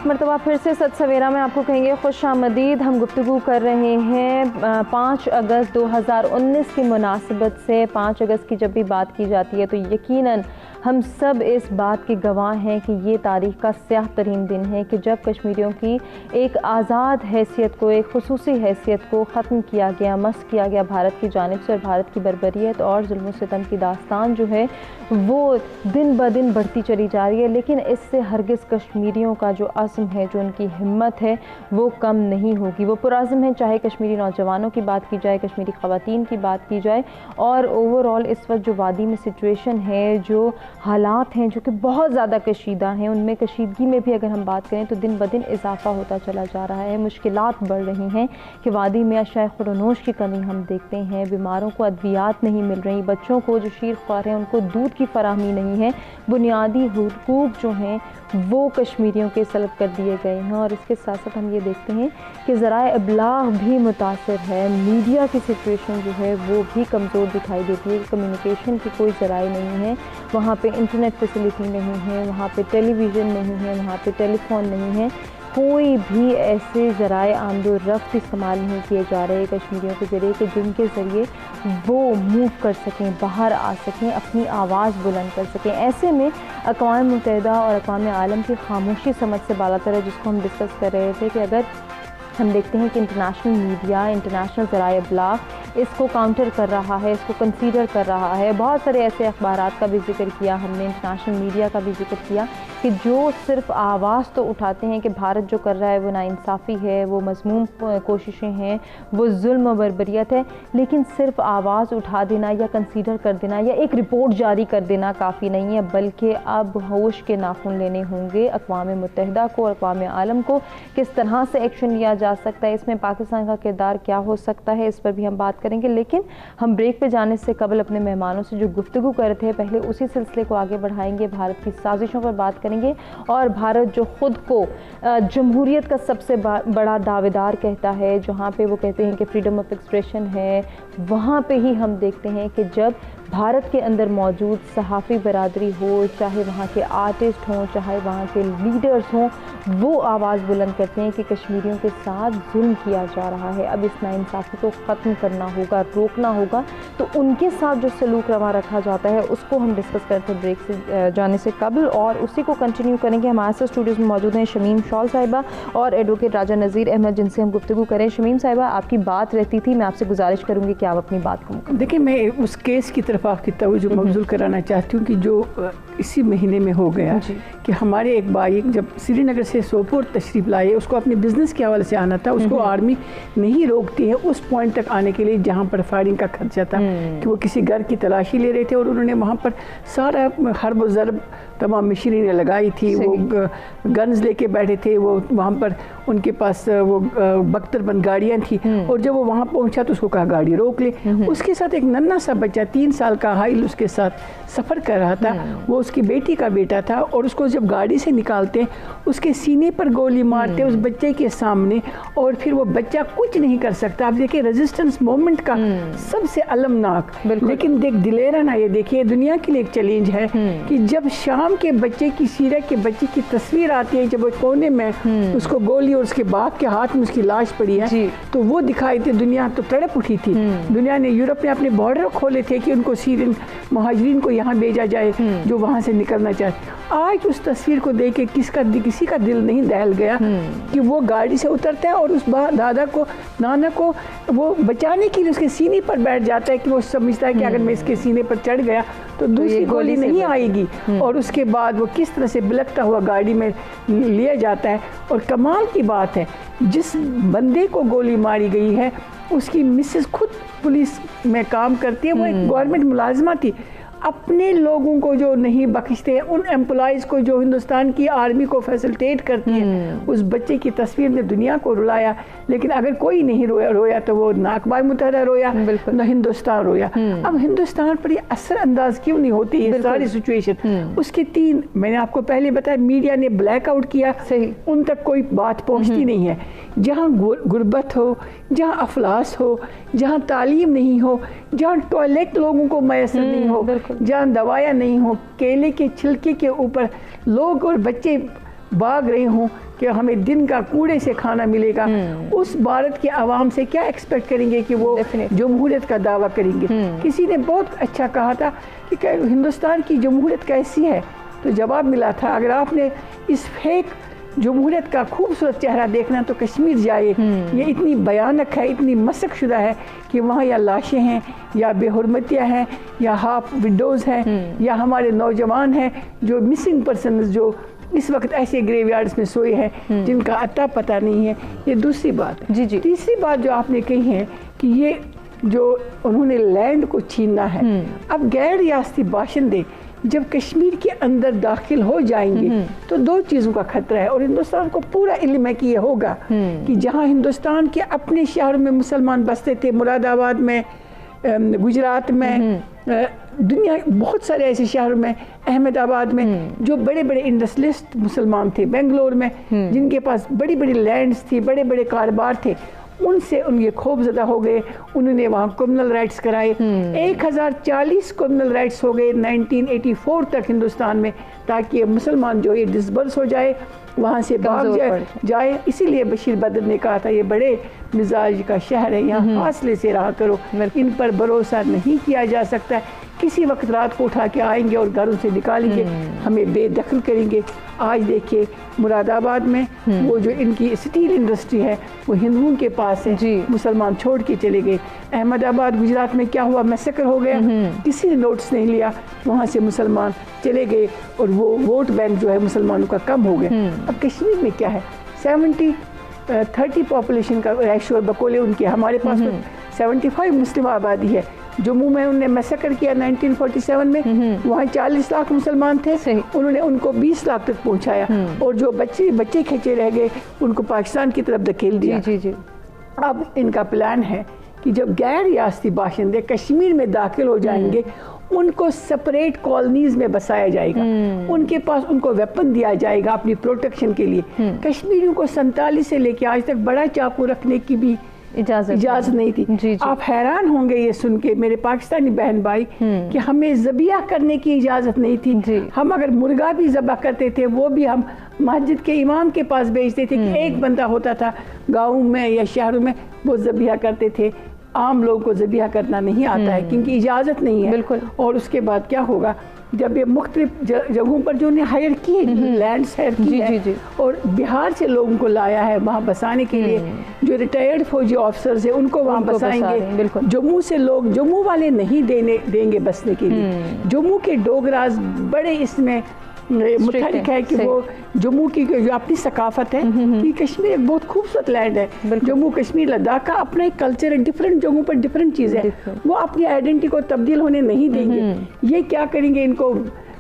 ایک مرتبہ پھر سے سچ سویرا میں آپ کو کہیں گے خوش آمدید. ہم گفتگو کر رہے ہیں 5 اگست 2019 کی مناسبت سے. 5 اگست کی جب بھی بات کی جاتی ہے تو یقیناً ہم سب اس بات کے گواہ ہیں کہ یہ تاریخ کا سیاہ ترین دن ہے کہ جب کشمیریوں کی ایک آزاد حیثیت کو، ایک خصوصی حیثیت کو ختم کیا گیا، مسخ کیا گیا بھارت کی جانب سے، اور بھارت کی بربریت اور ظلم و ستم کی داستان جو ہے وہ دن بدن بڑھتی چلی جا رہی ہے. لیکن اس سے ہرگز کشمیریوں کا جو عزم ہے، جو ان کی ہمت ہے، وہ کم نہیں ہوگی. وہ پرعزم ہے، چاہے کشمیری نوجوانوں کی بات کی جائے، کشمیری خواتین کی بات کی جائے، اور اوورآل اس وقت جو وادی میں سچویشن ہے، جو حالات ہیں جو کہ بہت زیادہ کشیدہ ہیں، ان میں کشیدگی میں بھی اگر ہم بات کریں تو دن بدن اضافہ ہوتا چلا جا رہا ہے. مشکلات بڑھ رہی ہیں کہ وادی میں اشیاء خورنوش کی کمی ہم دیکھتے ہیں، بیماروں کو ادویات نہیں مل رہی، بچوں کو جو شیر خوار ہیں ان کو دودھ کی فراہمی نہیں ہے، بنیادی حقوق جو ہیں وہ کشمیریوں کے سلب کر دیے گئے ہیں. اور اس کے ساتھ ساتھ ہم یہ دیکھتے ہیں کہ ذرائع ابلاغ بھی متاثر ہے، میڈیا کی سچویشن جو ہے وہ بھی کمزور دکھائی دیتی ہے. کمیونیکیشن کی کوئی ذرائع نہیں ہے، وہاں پہ انٹرنیٹ فیسلٹی نہیں ہے، وہاں پہ ٹیلی ویژن نہیں ہے، وہاں پہ ٹیلی فون نہیں ہے. کوئی بھی ایسے ذرائع آمد و رفت استعمال نہیں کیے جا رہے کشمیریوں کے ذریعے کہ جن کے ذریعے وہ موو کر سکیں، باہر آ سکیں، اپنی آواز بلند کر سکیں. ایسے میں اقوام متحدہ اور اقوام عالم کی خاموشی سمجھ سے بالاتر ہے، جس کو ہم ڈسکس کر رہے تھے کہ اگر ہم دیکھتے ہیں کہ انٹرنیشنل میڈیا، انٹرنیشنل ذرائع ابلاغ اس کو کاؤنٹر کر رہا ہے، اس کو کنسیڈر کر رہا ہے. بہت سارے ایسے اخبارات کا بھی ذکر کیا ہم نے، انٹرنیشنل میڈیا کا بھی ذکر کیا کہ جو صرف آواز تو اٹھاتے ہیں کہ بھارت جو کر رہا ہے وہ ناانصافی ہے، وہ مذموم کوششیں ہیں، وہ ظلم و بربریت ہے، لیکن صرف آواز اٹھا دینا یا کنسیڈر کر دینا یا ایک رپورٹ جاری کر دینا کافی نہیں ہے، بلکہ اب ہوش کے ناخن لینے ہوں گے اقوام متحدہ کو اور اقوام عالم کو. کس طرح سے ایکشن لیا جا سکتا ہے، اس میں پاکستان کا کردار کیا ہو سکتا ہے، اس پر بھی ہم بات کریں گے. لیکن ہم بریک پہ جانے سے قبل اپنے مہمانوں سے جو گفتگو کر رہے تھے پہلے اسی سلسلے کو آگے بڑھائیں گے. بھارت کی سازشوں پر بات کریں گے اور بھارت جو خود کو جمہوریت کا سب سے بڑا دعویدار کہتا ہے، جہاں پہ وہ کہتے ہیں کہ فریڈم آف ایکسپریشن ہے، وہاں پہ ہی ہم دیکھتے ہیں کہ جب بھارت کے اندر موجود صحافی برادری ہو، چاہے وہاں کے آرٹسٹ ہوں، چاہے وہاں کے لیڈرز ہوں، وہ آواز بلند کرتے ہیں کہ کشمیریوں کے ساتھ ظلم کیا جا رہا ہے، اب اس ناانصافی کو ختم کرنا ہوگا، روکنا ہوگا. تو ان کے ساتھ جو سلوک روا رکھا جاتا ہے اس کو ہم ڈسکس کرتے ہیں بریک سے جانے سے قبل، اور اسی کو کنٹینیو کریں گے. ہمارے ساتھ اسٹوڈیوز میں موجود ہیں شمیم شال صاحبہ اور ایڈوکیٹ راجہ نذیر احمد، جن سے ہم گفتگو کریں. شمیم صاحبہ، آپ کی بات رہتی تھی، میں آپ سے گزارش کروں گی کہ آپ اپنی بات کو مکمل. دیکھیں، میں اس کیس کی طرف آپ کی توجہ مبذول کرانا چاہتی ہوں کہ جو اسی مہینے میں ہو گیا کہ ہمارے ایک بھائی جب سری نگر سے سوپور تشریف لائے، اس کو اپنے بزنس کے حوالے سے آنا تھا، اس کو آرمی نہیں روکتی ہے اس پوائنٹ تک آنے کے لیے جہاں پر فائرنگ کا خدشہ تھا کہ وہ کسی گھر کی تلاشی لے رہے تھے، اور انہوں نے وہاں پر سارا حرب و ضرب تمام مشینری لگائی تھی، وہ گنز لے کے بیٹھے تھے، وہ وہاں پر ان کے پاس وہ بختر بند گاڑیاں تھیں، اور جب وہ وہاں پہنچا تو اس کو کہا گاڑی روک لے. اس کے ساتھ ایک ننھا سا بچہ 3 سال کا حائل اس کے ساتھ سفر کر رہا تھا، وہ اس کی بیٹی کا بیٹا تھا، اور اس کو جب گاڑی سے نکالتے اس کے سینے پر گولی مارتے اس بچے کے سامنے، اور پھر وہ بچہ کچھ نہیں کر سکتا. آپ دیکھیں ریزسٹنس موومنٹ کا سب سے المناک، لیکن دلیرانہ یہ دیکھیے دنیا کے لیے ایک چیلنج ہے کہ جب شام کے بچے کی سیرہ کے بچے کی تصویر آتی ہے، جب وہ کونے میں اس کو گولی اور اس کے باپ کے ہاتھ میں اس کی لاش پڑی ہے تو وہ دکھائی تھی، دنیا تو تڑپ اٹھی تھی. دنیا نے، یورپ نے اپنے بارڈر کھولے تھے کہ ان کو سیرین مہاجرین کو یہاں بھیجا جائے جو وہاں سے نکلنا چاہتے. آج اس تصویر کو دیکھ کے کسی کا دل نہیں دہل گیا کہ وہ گاڑی سے اترتا ہے اور اس دادا کو، نانا کو وہ بچانے کے لیے اس کے سینے پر بیٹھ جاتا ہے کہ وہ سمجھتا ہے کہ اگر میں اس کے سینے پر چڑھ گیا تو دوسری گولی نہیں آئے گی. اور اس کے بعد وہ کس طرح سے بلکتا ہوا گاڑی میں لیا جاتا ہے. اور کمال کی بات ہے، جس بندے کو گولی ماری گئی ہے اس کی مسز خود پولیس میں کام کرتی ہے، وہ ایک گورنمنٹ ملازمہ تھی. اپنے لوگوں کو جو نہیں بخشتے، ان امپلائیز کو جو ہندوستان کی آرمی کو فیسلٹیٹ کرتی ہے، اس بچے کی تصویر نے دنیا کو رلایا. لیکن اگر کوئی نہیں رویا تو وہ نہ اقوام متحدہ رویا نہ ہندوستان رویا. اب ہندوستان پر یہ اثر انداز کیوں نہیں ہوتی ہے ساری سچویشن؟ اس کے 3 میں نے آپ کو پہلے بتایا، میڈیا نے بلیک آؤٹ کیا، ان تک کوئی بات پہنچتی نہیں ہے. جہاں غربت ہو، جہاں افلاس ہو، جہاں تعلیم نہیں ہو، جہاں ٹوائلٹ لوگوں کو میسر نہیں ہو، جہاں دوائیاں نہیں ہوں، کیلے کے چھلکے کے اوپر لوگ اور بچے بھاگ رہے ہوں کہ کہ ہمیں دن کا کوڑے سے کھانا ملے گا، اس بھارت کے عوام سے کیا ایکسپیکٹ کریں گے کہ وہ جمہوریت کا دعویٰ کریں گے؟ کسی نے بہت اچھا کہا تھا کہ ہندوستان کی جمہوریت کیسی ہے، تو جواب ملا تھا اگر آپ نے اس فیک جمہوریت کا خوبصورت چہرہ دیکھنا تو کشمیر جائے، یہ اتنی بھیانک ہے، اتنی مسخ شدہ ہے کہ وہاں یا لاشیں ہیں یا بے حرمتیاں ہیں یا ہاف وڈوز ہیں یا ہمارے نوجوان ہیں جو مسنگ پرسنز جو اس وقت ایسے گریو یارڈز میں سوئے ہیں جن کا اتا پتہ نہیں ہے۔ یہ دوسری بات ہے۔ تیسری بات جو آپ نے کہی ہے کہ یہ جو انہوں نے لینڈ کو چھیننا ہے، اب غیر ریاستی باشندے جب کشمیر کے اندر داخل ہو جائیں گے تو دو چیزوں کا خطرہ ہے، اور ہندوستان کو پورا علم ہے کہ یہ ہوگا کہ جہاں ہندوستان کے اپنے شہروں میں مسلمان بستے تھے، مراد آباد میں، گجرات میں، دنیا بہت سارے ایسے شہروں میں، احمد آباد میں، جو بڑے بڑے انڈسٹریلسٹ مسلمان تھے، بنگلور میں جن کے پاس بڑی بڑی لینڈز تھی، بڑے بڑے کاروبار تھے، ان سے ان کے خوف زدہ ہو گئے، انہوں نے وہاں کمیونل رائٹس کرائے، 1040 کمیونل رائٹس ہو گئے 1984 تک ہندوستان میں، تاکہ مسلمان جو یہ ڈسبرس ہو جائے، وہاں سے بھاگ جائے۔ اسی لیے بشیر بدر نے کہا تھا یہ بڑے مزاج کا شہر ہے، یہاں فاصلے سے رہا کرو، ان پر بھروسہ نہیں کیا جا سکتا ہے، کسی وقت رات کو اٹھا کے آئیں گے اور گھروں سے نکالیں گے، ہمیں بے دخل کریں گے۔ آج دیکھیے مراد آباد میں وہ جو ان کی اسٹیل انڈسٹری ہے وہ ہندوؤں کے پاس ہے، مسلمان چھوڑ کے چلے گئے۔ احمد آباد گجرات میں کیا ہوا، میسیکر ہو گیا، کسی نے نوٹس نہیں لیا، وہاں سے مسلمان چلے گئے اور وہ ووٹ بینک جو ہے مسلمانوں کا کم ہو گیا۔ اب کشمیر میں کیا ہے، 70-30 پاپولیشن کا ریشو بقول ان کے، ہمارے پاس 75 مسلم آبادی ہے۔ جموں میں انہوں نے میسیکر کیا 1947 میں، وہاں 40 لاکھ مسلمان تھے، انہوں نے ان کو 20 لاکھ تک پہنچایا، اور جو بچے کھچے رہ گئے ان کو پاکستان کی طرف دھکیل دیا۔ اب ان کا پلان ہے کہ جب غیر ریاستی باشندے کشمیر میں داخل ہو جائیں گے ان کو سپریٹ کالونیز میں بسایا جائے گا، ان کے پاس ان کو ویپن دیا جائے گا اپنی پروٹیکشن کے لیے۔ کشمیریوں کو 47 سے لے کے آج تک بڑا چاقو رکھنے کی بھی اجازت نہیں تھی۔ آپ حیران ہوں گے یہ سن کے میرے پاکستانی بہن بھائی کہ ہمیں ذبیحہ کرنے کی اجازت نہیں تھی، ہم اگر مرغا بھی ذبح کرتے تھے وہ بھی ہم مسجد کے امام کے پاس بھیجتے تھے کہ ایک بندہ ہوتا تھا گاؤں میں یا شہروں میں وہ ذبیحہ کرتے تھے۔ عام لوگوں کو ذبیحہ کرنا نہیں آتا ہے کیونکہ اجازت نہیں ہے۔ اور اس کے بعد کیا ہوگا جب یہ مختلف جگہوں پر جو انہیں ہائر کی لینڈز ہائر کی ہے اور بہار سے لوگوں کو لایا ہے وہاں بسانے کے لیے، جو ریٹائرڈ فوجی آفسرز ہیں ان کو وہاں بسائیں گے۔ جموں سے لوگ، جموں والے نہیں دیں گے بسنے کے لیے، جموں کے ڈوگراز بڑے اس میں متحرک ہے کہ وہ جموں کی جو اپنی ثقافت ہے، یہ کشمیر ایک بہت خوبصورت لینڈ ہے، جموں کشمیر لداخ کا اپنا ایک کلچر ہے، ڈفرینٹ جگہوں پر ڈفرینٹ چیزیں، وہ اپنی آئیڈینٹی کو تبدیل ہونے نہیں دیں گے۔ یہ کیا کریں گے، ان کو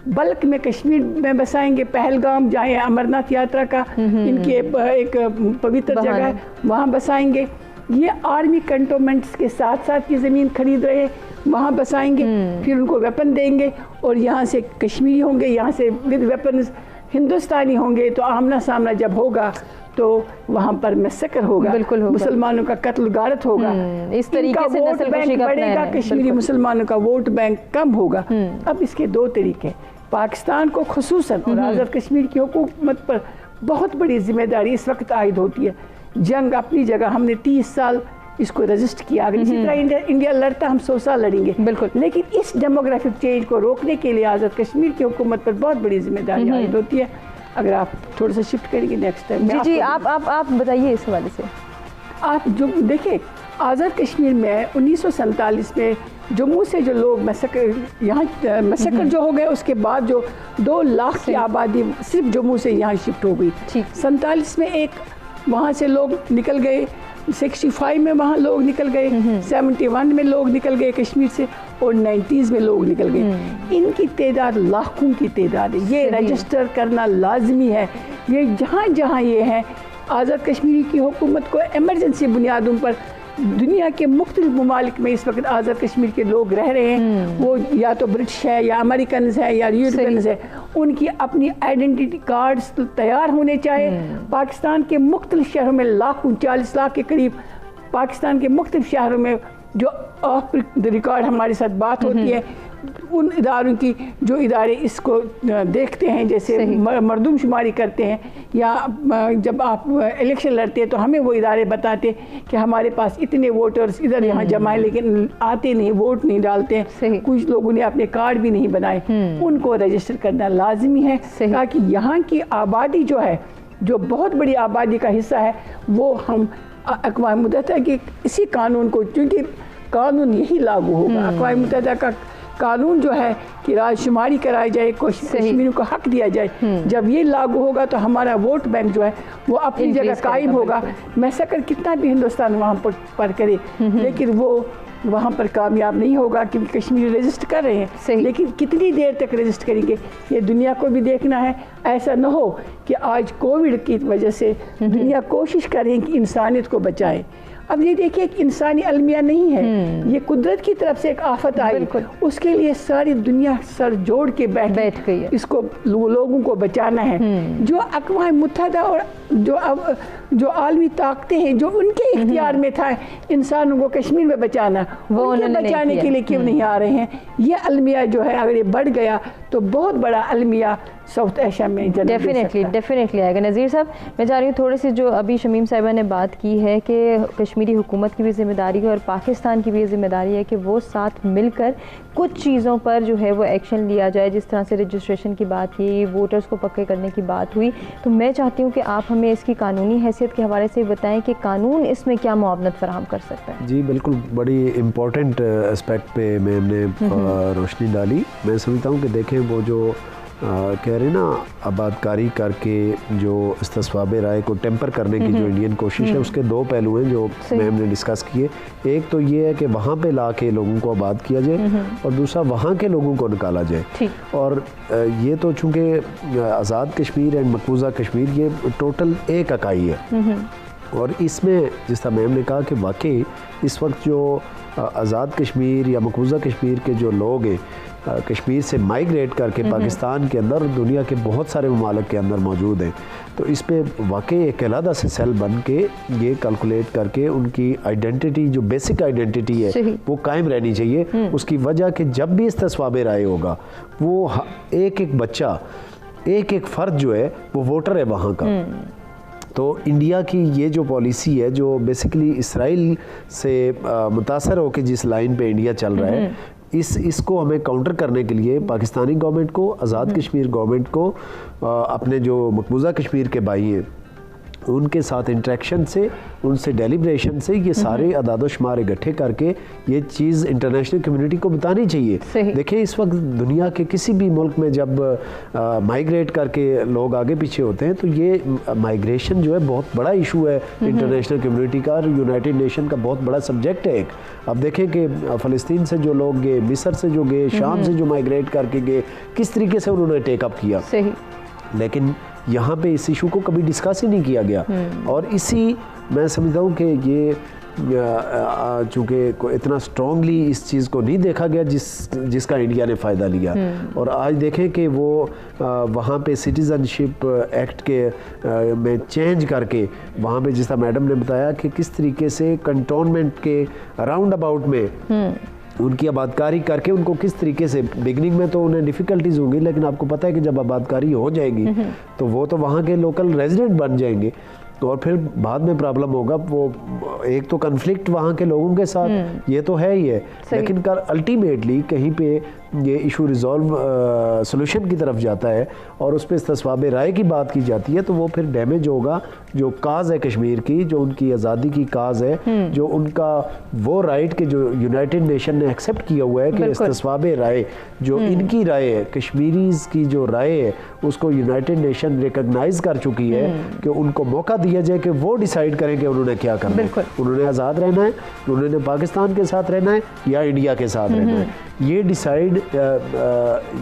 بلک میں کشمیر میں بسائیں گے، پہلگام جائیں، امرناتھ یاترا کا ان کی ایک پوتر جگہ ہے وہاں بسائیں گے۔ یہ آرمی کنٹونمنٹس کے ساتھ ساتھ یہ زمین خرید رہے وہاں بسائیں گے، پھر ان کو ویپن دیں گے اور یہاں سے کشمیری ہوں گے، یہاں سے ود ویپنز ہندوستانی ہوں گے، تو آمنا سامنا جب ہوگا تو وہاں پر میسیکر ہوگا، مسلمانوں کا قتل غارت ہوگا، اس طریقے سے ووٹ بینک بڑھے گا، کشمیری مسلمانوں کا ووٹ بینک کم ہوگا۔ اب اس کے دو طریقے، پاکستان کو خصوصاً اور آزاد کشمیر کی حکومت پر بہت بڑی ذمہ داری اس وقت عائد ہوتی ہے۔ جنگ اپنی جگہ، ہم نے 30 سال اس کو رجسٹ کیا، اگر اسی طرح انڈیا لڑتا ہم 100 سال لڑیں گے، لیکن اس ڈیموگرافک چینج کو روکنے کے لیے آزاد کشمیر کی حکومت پر بہت بڑی ذمہ داری عائد ہوتی ہے۔ اگر آپ تھوڑا سا شفٹ کریں گے نیکسٹ ٹائم۔ جی آپ بتائیے اس حوالے سے۔ آپ جو دیکھیں آزاد کشمیر میں 1947 میں جموں سے جو لوگ یہاں میسیکر جو ہو گئے، اس کے بعد جو 2 لاکھ کی آبادی صرف جموں سے یہاں شفٹ ہو گئی۔ 47 میں ایک وہاں سے لوگ نکل گئے، 65 میں وہاں لوگ نکل گئے، 71 میں لوگ نکل گئے کشمیر سے، اور 90s میں لوگ نکل گئے۔ ان کی تعداد لاکھوں کی تعداد ہے، یہ رجسٹر کرنا لازمی ہے۔ یہ جہاں جہاں یہ ہے، آزاد کشمیری کی حکومت کو ایمرجنسی بنیادوں پر دنیا کے مختلف ممالک میں اس وقت آزاد کشمیر کے لوگ رہ رہے ہیں، وہ یا تو برٹش ہے یا امریکنز ہے یا یورپینز ہے، ان کی اپنی آئیڈینٹی کارڈز تیار ہونے چاہیے۔ پاکستان کے مختلف شہروں میں 40 لاکھ کے قریب پاکستان کے مختلف شہروں میں جو آف ریکارڈ ہمارے ساتھ بات ہوتی ہے ان اداروں کی جو ادارے اس کو دیکھتے ہیں، جیسے مردم شماری کرتے ہیں یا جب آپ الیکشن لڑتے ہیں تو ہمیں وہ ادارے بتاتے کہ ہمارے پاس اتنے ووٹرز ادھر یہاں جمع ہیں لیکن آتے نہیں، ووٹ نہیں ڈالتے ہیں، کچھ لوگوں نے اپنے کارڈ بھی نہیں بنائے، ان کو رجسٹر کرنا لازمی ہے تاکہ یہاں کی آبادی جو ہے، جو بہت بڑی آبادی کا حصہ ہے، وہ ہم اقوام متحدہ کے اسی قانون کو، چونکہ قانون یہی لاگو ہوگا، اقوام متحدہ کا قانون جو ہے کہ راج شماری کرائی جائے، کشمیریوں کو حق دیا جائے، جب یہ لاگو ہوگا تو ہمارا ووٹ بینک جو ہے وہ اپنی جگہ قائم ہوگا۔ میساکر کتنا بھی ہندوستان وہاں پر کرے لیکن وہ وہاں پر کامیاب نہیں ہوگا کیونکہ کشمیری رجسٹر کر رہے ہیں، لیکن کتنی دیر تک رجسٹر کریں گے یہ دنیا کو بھی دیکھنا ہے۔ ایسا نہ ہو کہ آج کووڈ کی وجہ سے دنیا کوشش کریں کہ انسانیت کو بچائے۔ اب یہ دیکھیے کہ انسانی المیہ نہیں ہے، یہ قدرت کی طرف سے ایک آفت آئی، اس کے لیے ساری دنیا سر جوڑ کے بیٹھ گئی ہے، اس کو لوگوں کو بچانا ہے۔ جو اقوام متحدہ اور جو عالمی طاقتیں ہیں جو ان کے اختیار میں تھا انسانوں کو کشمیر میں بچانا، وہ انہیں بچانے کے لیے کیوں نہیں آ رہے ہیں؟ یہ المیہ جو ہے اگر یہ بڑھ گیا تو بہت بڑا المیہ ساؤتھ ایشیا میں ڈیفینیٹلی آئے گا۔ نذیر صاحب، میں چاہ رہی ہوں تھوڑی سی جو ابھی شمیم صاحبہ نے بات کی ہے کہ کشمیری حکومت کی بھی ذمہ داری ہے اور پاکستان کی بھی ذمہ داری ہے کہ وہ ساتھ مل کر کچھ چیزوں پر جو ہے وہ ایکشن لیا جائے، جس طرح سے رجسٹریشن کی بات کی، ووٹرز کو پکے کرنے کی بات ہوئی، تو میں چاہتی ہوں کہ آپ ہمیں اس کی قانونی حیثیت کے حوالے سے بتائیں کہ قانون اس میں کیا معاونت فراہم کر سکتا ہے۔ جی بالکل، بڑی امپورٹنٹ اسپیکٹ پہ میم نے روشنی ڈالی۔ میں سمجھتا ہوں کہ دیکھیں وہ جو کہہ رہے نا آباد کاری کر کے جو استصواب رائے کو ٹیمپر کرنے کی جو انڈین کوشش ہے، اس کے دو پہلو ہیں جو میم نے ڈسکس کیے۔ ایک تو یہ ہے کہ وہاں پہ لا کے لوگوں کو آباد کیا جائے اور دوسرا وہاں کے لوگوں کو نکالا جائے۔ اور یہ تو چونکہ آزاد کشمیر اینڈ مقبوضہ کشمیر یہ ٹوٹل ایک اکائی ہے، اور اس میں جس طرح میم نے کہا کہ واقعی اس وقت جو آزاد کشمیر یا مقبوضہ کشمیر کے جو لوگ ہیں کشمیر سے مائیگریٹ کر کے پاکستان کے اندر دنیا کے بہت سارے ممالک کے اندر موجود ہیں، تو اس پہ واقعی ایک علیحدہ سے سیل بن کے یہ کیلکولیٹ کر کے ان کی آئیڈینٹی جو بیسک آئیڈینٹی ہے وہ قائم رہنی چاہیے۔ اس کی وجہ کہ جب بھی استصواب رائے ہوگا وہ ایک ایک بچہ، ایک ایک فرد جو ہے وہ ووٹر ہے وہاں کا۔ تو انڈیا کی یہ جو پالیسی ہے جو بیسیکلی اسرائیل سے متاثر ہو کے جس لائن پہ انڈیا چل رہا ہے، اس کو ہمیں کاؤنٹر کرنے کے لیے پاکستانی گورنمنٹ کو، آزاد کشمیر گورنمنٹ کو اپنے جو مقبوضہ کشمیر کے بھائی ہیں ان کے ساتھ انٹریکشن سے، ان سے ڈیلیبریشن سے یہ سارے اعداد و شمار اکٹھے کر کے یہ چیز انٹرنیشنل کمیونٹی کو بتانی چاہیے۔ دیکھیں اس وقت دنیا کے کسی بھی ملک میں جب مائیگریٹ کر کے لوگ آگے پیچھے ہوتے ہیں تو یہ مائیگریشن جو ہے بہت بڑا ایشو ہے انٹرنیشنل کمیونٹی کا، اور یونائٹڈ نیشن کا بہت بڑا سبجیکٹ ہے ایک۔ اب دیکھیں کہ فلسطین سے جو لوگ گئے، مصر سے جو گئے، شام سے جو مائیگریٹ کر کے گئے، کس طریقے سے انہوں نے ٹیک اپ کیا، لیکن یہاں پہ اس ایشو کو کبھی ڈسکس ہی نہیں کیا گیا۔ اور اسی میں سمجھتا ہوں کہ یہ چونکہ اتنا اسٹرانگلی اس چیز کو نہیں دیکھا گیا جس کا انڈیا نے فائدہ لیا، اور آج دیکھیں کہ وہ وہاں پہ سٹیزن شپ ایکٹ کے میں چینج کر کے وہاں پہ جس طرح میڈم نے بتایا کہ کس طریقے سے کنٹونمنٹ کے راؤنڈ اباؤٹ میں ان کی آباد کاری کر کے ان کو کس طریقے سے، بگننگ میں تو انہیں ڈیفیکلٹیز ہوں گی لیکن آپ کو پتہ ہے کہ جب آباد کاری ہو جائے گی تو وہ تو وہاں کے لوکل ریزیڈنٹ بن جائیں گے، اور پھر بعد میں پرابلم ہوگا۔ وہ ایک تو کنفلکٹ وہاں کے لوگوں کے ساتھ یہ تو ہے ہی ہے، لیکن الٹیمیٹلی کہیں پہ یہ ایشو ریزالو سولوشن کی طرف جاتا ہے اور اس پہ استصواب رائے کی بات کی جاتی ہے، تو وہ پھر ڈیمیج ہوگا جو کاز ہے کشمیر کی، جو ان کی آزادی کی کاز ہے، جو ان کا وہ رائٹ کہ جو یونائٹڈ نیشن نے ایکسیپٹ کیا ہوا ہے کہ استصواب رائے جو ان کی رائے ہے، کشمیریز کی جو رائے ہے اس کو یونائٹڈ نیشن ریکگنائز کر چکی ہے کہ ان کو موقع دیا جائے کہ وہ ڈیسائیڈ کریں کہ انہوں نے کیا کرنا ہے، انہوں نے آزاد رہنا ہے، انہوں نے پاکستان کے ساتھ رہنا ہے یا انڈیا کے ساتھ رہنا ہے، یہ ڈیسائیڈ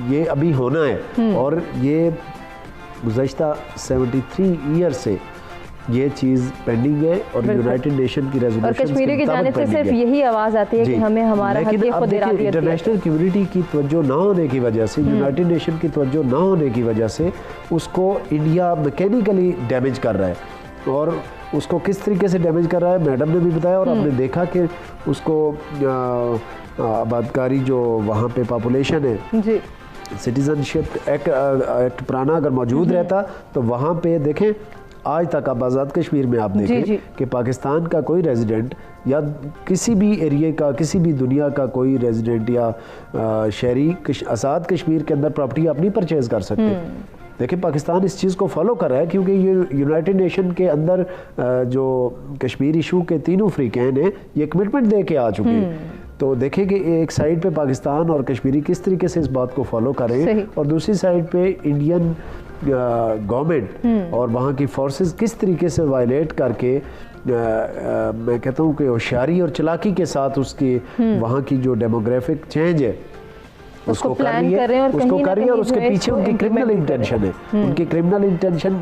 یہ ابھی ہونا ہے۔ اور یہ گزشتہ 73 ایئر سے یہ چیز پینڈنگ ہے اور یونائٹڈ نیشن کی ریزولوشن اور کشمیری کی جانب سے صرف یہی آواز آتی ہے کہ ہمیں ہمارا حق خود ارادیت، انٹرنیشنل کمیونٹی کی توجہ نہ ہونے کی وجہ سے، یونائٹڈ نیشن کی توجہ نہ ہونے کی وجہ سے اس کو انڈیا میکینیکلی ڈیمیج کر رہا ہے۔ اور اس کو کس طریقے سے ڈیمیج کر رہا ہے میڈم نے بھی بتایا, اور آپ نے دیکھا کہ اس کو آبادکاری جو وہاں پہ پاپولیشن ہے, جی سٹیزن شپ ایکٹ پرانا اگر موجود رہتا تو وہاں پہ دیکھیں آج تک آپ آزاد کشمیر میں آپ دیکھیں کہ پاکستان کا کوئی ریزیڈنٹ یا کسی بھی ایریے کا, کسی بھی دنیا کا کوئی ریزیڈنٹ یا شہری آزاد کشمیر کے اندر پراپرٹی آپ نہیں پرچیز کر سکتے. دیکھیں پاکستان اس چیز کو فالو کر رہا ہے کیونکہ یہ یونائٹڈ نیشن کے اندر جو کشمیر ایشو کے تینوں فریقین ہیں یہ کمٹمنٹ دے کے آ چکے ہیں. تو دیکھیں کہ ایک سائیڈ پہ پاکستان اور کشمیری کس طریقے سے اس بات کو فالو کر رہے ہیں, اور دوسری سائیڈ پہ انڈین گورنمنٹ اور وہاں کی فورسز کس طریقے سے وائلیٹ کر کے میں کہتا ہوں کہ ہوشیاری اور چلاکی کے ساتھ اس کی وہاں کی جو ڈیموگرافک چینج ہے اس کو کر رہی ہے, اور اس کے پیچھے ان کی کرمنل انٹینشن ہے. ان کی کرمنل انٹینشن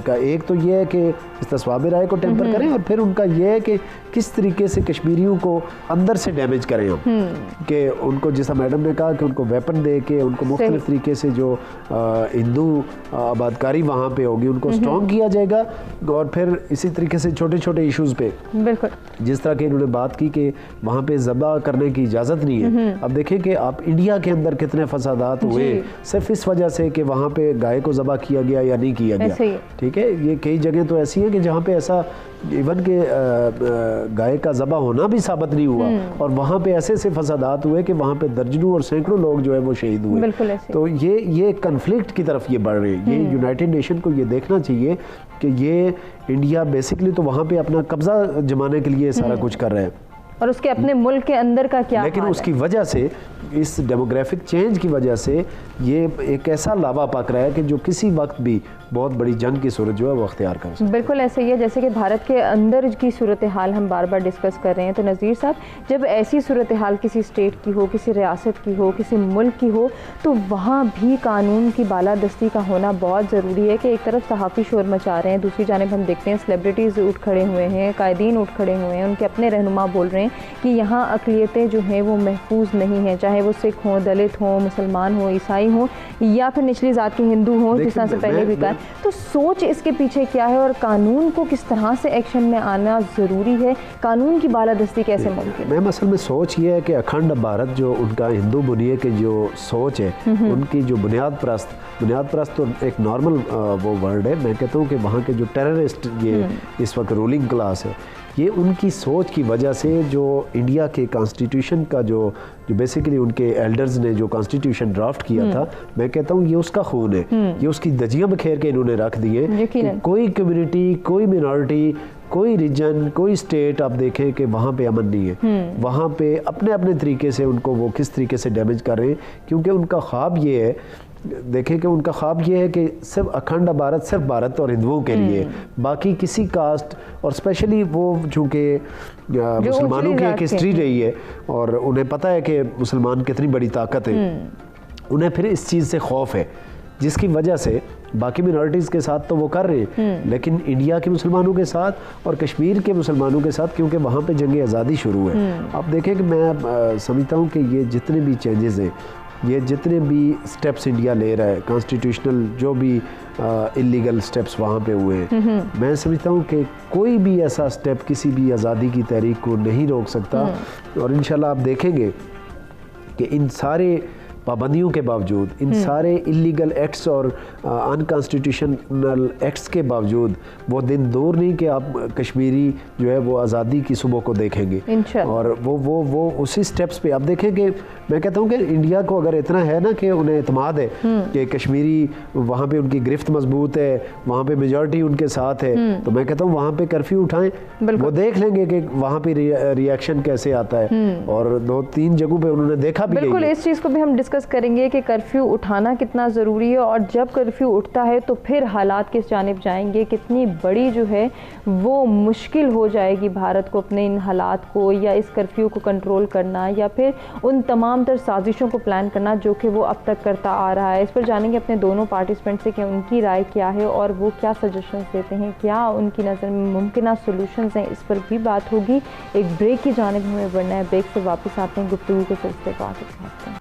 کا ایک تو یہ ہے کہ استصواب رائے کو ٹیمپر کریں, اور پھر ان کا یہ ہے کہ کس طریقے سے کشمیریوں کو اندر سے ڈیمیج کریں ہم, کہ ان کو جیسا میڈم نے کہا کہ ان کو ویپن دے کے ان کو مختلف طریقے سے جو ہندو آبادکاری وہاں پہ ہوگی ان کو اسٹرانگ کیا جائے گا, اور پھر اسی طریقے سے چھوٹے چھوٹے ایشوز پہ جس طرح کہ انہوں نے بات کی کہ وہاں پہ ذبح کرنے کی اجازت نہیں ہے. اب دیکھیں کہ آپ انڈیا کے اندر کتنے فسادات ہوئے صرف اس وجہ سے کہ وہاں پہ گائے کو ذبح کیا گیا یا نہیں کیا گیا. ٹھیک ہے, یہ کئی جگہ تو ایسی ہیں کہ جہاں پہ ایسا ایون کہ گائے کا ذبح ہونا بھی ثابت نہیں ہوا, اور وہاں پہ ایسے سے فسادات ہوئے کہ وہاں پہ درجنوں اور سینکڑوں لوگ جو ہے وہ شہید ہوئے. تو یہ کنفلکٹ کی طرف یہ بڑھ رہے ہیں. یہ یونائٹڈ نیشن کو یہ دیکھنا چاہیے کہ یہ انڈیا بیسکلی تو وہاں پہ اپنا قبضہ جمانے کے لیے سارا کچھ کر رہے ہیں, اور اس کے اپنے ملک کے اندر کا کیا, لیکن اس کی وجہ سے اس ڈیموگرافک چینج کی وجہ سے یہ ایک ایسا لاوا پک رہا ہے کہ جو کسی وقت بھی بہت بڑی جنگ کی صورت جو ہے وہ اختیار کر سکتے. بالکل ایسے ہی ہے جیسے کہ بھارت کے اندر کی صورتحال ہم بار بار ڈسکس کر رہے ہیں. تو نذیر صاحب, جب ایسی صورتحال کسی اسٹیٹ کی ہو, کسی ریاست کی ہو, کسی ملک کی ہو, تو وہاں بھی قانون کی بالادستی کا ہونا بہت ضروری ہے. کہ ایک طرف صحافی شور مچا رہے ہیں, دوسری جانب ہم دیکھتے ہیں سیلیبریٹیز اٹھ کھڑے ہوئے ہیں, قائدین اٹھ کھڑے ہوئے ہیں, ان کے اپنے رہنما بول رہے ہیں کہ یہاں اقلیتیں جو ہیں وہ محفوظ نہیں ہیں, چاہے وہ سکھ ہوں, دلت ہوں, مسلمان ہوں, عیسائی ہوں, یا پھر نچلی ذات کے ہندو ہوں, جس طرح سے پہلے بھی کہا. تو سوچ اس کے پیچھے کیا ہے, اور قانون کو کس طرح سے ایکشن میں آنا ضروری ہے, قانون کی بالادستی کیسے ممکن ہے؟ میم اصل میں سوچ یہ ہے کہ اکھنڈ بھارت جو ان کا ہندو بنیے کے جو سوچ ہے, ان کی جو بنیاد پرست تو ایک نارمل وہ ورڈ ہے. میں کہتا ہوں کہ وہاں کے جو ٹیررسٹ یہ اس وقت رولنگ کلاس ہے, یہ ان کی سوچ کی وجہ سے جو انڈیا کے کانسٹیٹیوشن کا جو بیسیکلی ان کے ایلڈرز نے جو کانسٹیٹیوشن ڈرافٹ کیا تھا, میں کہتا ہوں یہ اس کا خون ہے, یہ اس کی دجیاں بکھیر کے انہوں نے رکھ دیے. کوئی کمیونٹی, کوئی مینارٹی, کوئی ریجن, کوئی اسٹیٹ آپ دیکھیں کہ وہاں پہ امن نہیں ہے. وہاں پہ اپنے اپنے طریقے سے ان کو وہ کس طریقے سے ڈیمیج کر رہے ہیں, کیونکہ ان کا خواب یہ ہے, دیکھیں کہ ان کا خواب یہ ہے کہ صرف اکھنڈ بھارت صرف بھارت اور ہندوؤں کے لیے, باقی کسی کاسٹ, اور اسپیشلی وہ چونکہ مسلمانوں کی ایک ہسٹری رہی ہے اور انہیں پتہ ہے کہ مسلمان کتنی بڑی طاقت ہے, انہیں پھر اس چیز سے خوف ہے, جس کی وجہ سے باقی مینارٹیز کے ساتھ تو وہ کر رہے ہیں, لیکن انڈیا کے مسلمانوں کے ساتھ اور کشمیر کے مسلمانوں کے ساتھ, کیونکہ وہاں پہ جنگ آزادی شروع ہے. آپ دیکھیں کہ میں سمجھتا ہوں کہ یہ جتنے بھی چینجز ہیں, یہ جتنے بھی سٹیپس انڈیا لے رہا ہے, کانسٹیٹیوشنل جو بھی اللیگل سٹیپس وہاں پہ ہوئے ہیں, میں سمجھتا ہوں کہ کوئی بھی ایسا سٹیپ کسی بھی آزادی کی تحریک کو نہیں روک سکتا. اور انشاءاللہ آپ دیکھیں گے کہ ان سارے پابندیوں کے باوجود, ان سارے اللیگل ایکٹس اور انکانسٹیٹیوشنل ایکٹس کے باوجود وہ دن دور نہیں کہ آپ کشمیری جو ہے وہ آزادی کی صبح کو دیکھیں گے. اور وہ اسی سٹیپس پہ آپ دیکھیں کہ میں کہتا ہوں کہ انڈیا کو اگر اتنا ہے نا کہ انہیں اعتماد ہے کہ کشمیری وہاں پہ ان کی گرفت مضبوط ہے, وہاں پہ میجورٹی ان کے ساتھ ہے, تو میں کہتا ہوں وہاں پہ کرفیو اٹھائیں, وہ دیکھ لیں گے کہ وہاں پہ ری ایکشن کیسے آتا ہے. اور 2-3 جگہوں پہ انہوں نے دیکھا بھی. بالکل, اس چیز کو بھی ہم ڈسکس کریں گے کہ کرفیو اٹھانا کتنا ضروری ہے, اور جب کرفیو اٹھتا ہے تو پھر حالات کس جانب جائیں گے, کتنی بڑی جو ہے وہ مشکل ہو جائے گی بھارت کو اپنے ان حالات کو یا اس کرفیو کو کنٹرول کرنا, یا پھر ان تمام تر سازشوں کو پلان کرنا جو کہ وہ اب تک کرتا آ رہا ہے. اس پر جانیں گے اپنے دونوں پارٹیسپینٹ سے کہ ان کی رائے کیا ہے اور وہ کیا سجیشنز دیتے ہیں, کیا ان کی نظر میں ممکنہ سولوشنز ہیں, اس پر بھی بات ہوگی. ایک بریک کی جانب ہمیں بڑھنا ہے, بریک سے واپس آتے ہیں, گفتگو کے سلسلے کو آگے بڑھاتے ہیں.